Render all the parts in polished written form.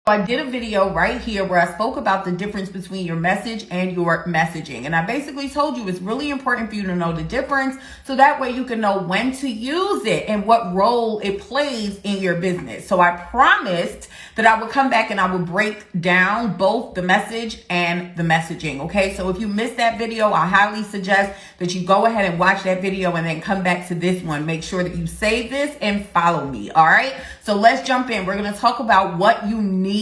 I did a video right here where I spoke about the difference between your message and your messaging. And I basically told you it's really important for you to know the difference so that way you can know when to use it and what role it plays in your business. So I promised that I would come back and I would break down both the message and the messaging. Okay, so if you missed that video, I highly suggest that you go ahead and watch that video and then come back to this one. Make sure that you save this and follow me. All right, so let's jump in. We're going to talk about what you need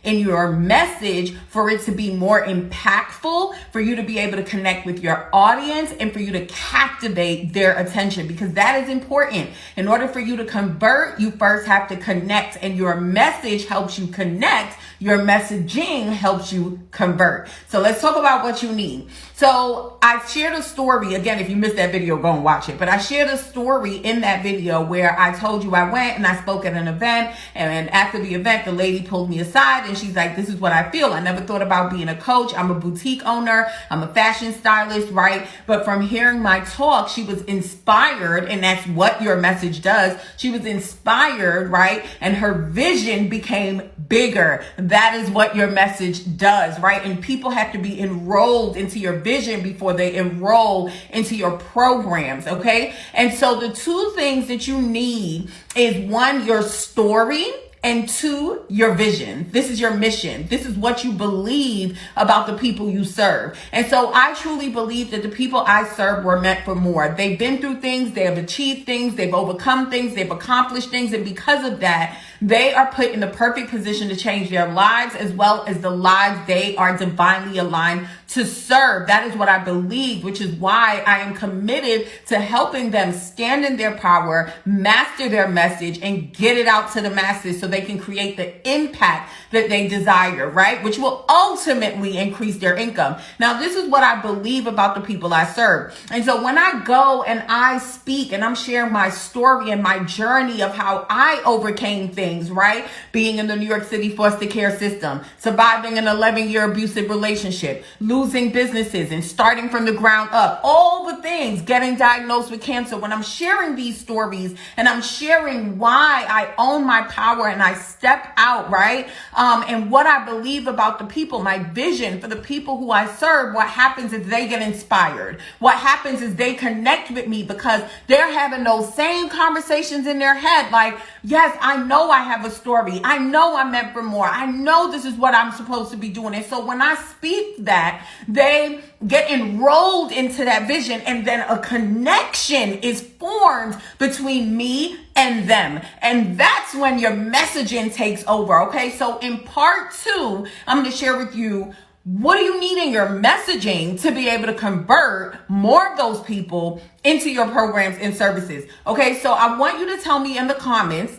in your message for it to be more impactful, for you to be able to connect with your audience and for you to captivate their attention, because that is important. In order for you to convert, you first have to connect, and your message helps you connect. Your messaging helps you convert. So let's talk about what you need. So I shared a story. Again, if you missed that video, go and watch it. But I shared a story in that video where I told you I went and I spoke at an event. And after the event, the lady pulled me aside and she's like, this is what I feel. I never thought about being a coach. I'm a boutique owner. I'm a fashion stylist, right? But from hearing my talk, she was inspired. And that's what your message does. She was inspired, right? And her vision became bigger. That is what your message does, right? And people have to be enrolled into your vision before they enroll into your programs, okay? And so the two things that you need is one, your story, and two, your vision. This is your mission. This is what you believe about the people you serve. And so I truly believe that the people I serve were meant for more. They've been through things, they have achieved things, they've overcome things, they've accomplished things. And because of that, they are put in the perfect position to change their lives as well as the lives they are divinely aligned to serve. That is what I believe, which is why I am committed to helping them stand in their power, master their message, and get it out to the masses so they can create the impact that they desire, right? Which will ultimately increase their income. Now, this is what I believe about the people I serve. And so when I go and I speak and I'm sharing my story and my journey of how I overcame things, right? Being in the New York City foster care system, surviving an 11-year abusive relationship, losing businesses and starting from the ground up, all the things, getting diagnosed with cancer. When I'm sharing these stories and I'm sharing why I own my power and I step out, right? And what I believe about the people, my vision for the people who I serve, what happens is they get inspired. What happens is they connect with me because they're having those same conversations in their head. Like, yes, I know I have a story. I know I'm meant for more. I know this is what I'm supposed to be doing. And so when I speak that, they get enrolled into that vision, and then a connection is formed between me and them. And that's when your messaging takes over. Okay. So in part 2, I'm going to share with you, what do you need in your messaging to be able to convert more of those people into your programs and services? Okay. So I want you to tell me in the comments,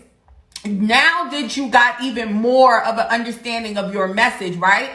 now that you got even more of an understanding of your message, right?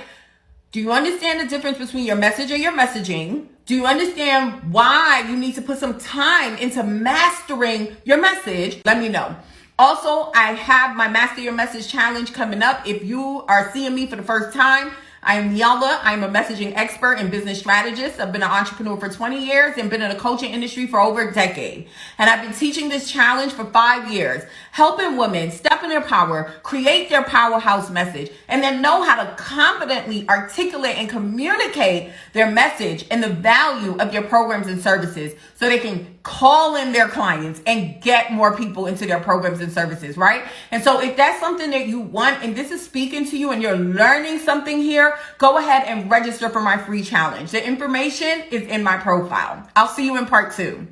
Do you understand the difference between your message and your messaging? Do you understand why you need to put some time into mastering your message? Let me know. Also, I have my Master Your Message Challenge coming up. If you are seeing me for the first time, I am Niala. I'm a messaging expert and business strategist. I've been an entrepreneur for 20 years and been in the coaching industry for over a decade. And I've been teaching this challenge for 5 years, helping women step in their power, create their powerhouse message, and then know how to confidently articulate and communicate their message and the value of their programs and services so they can call in their clients and get more people into their programs and services, right? And so if that's something that you want and this is speaking to you and you're learning something here, go ahead and register for my free challenge. The information is in my profile. I'll see you in part 2.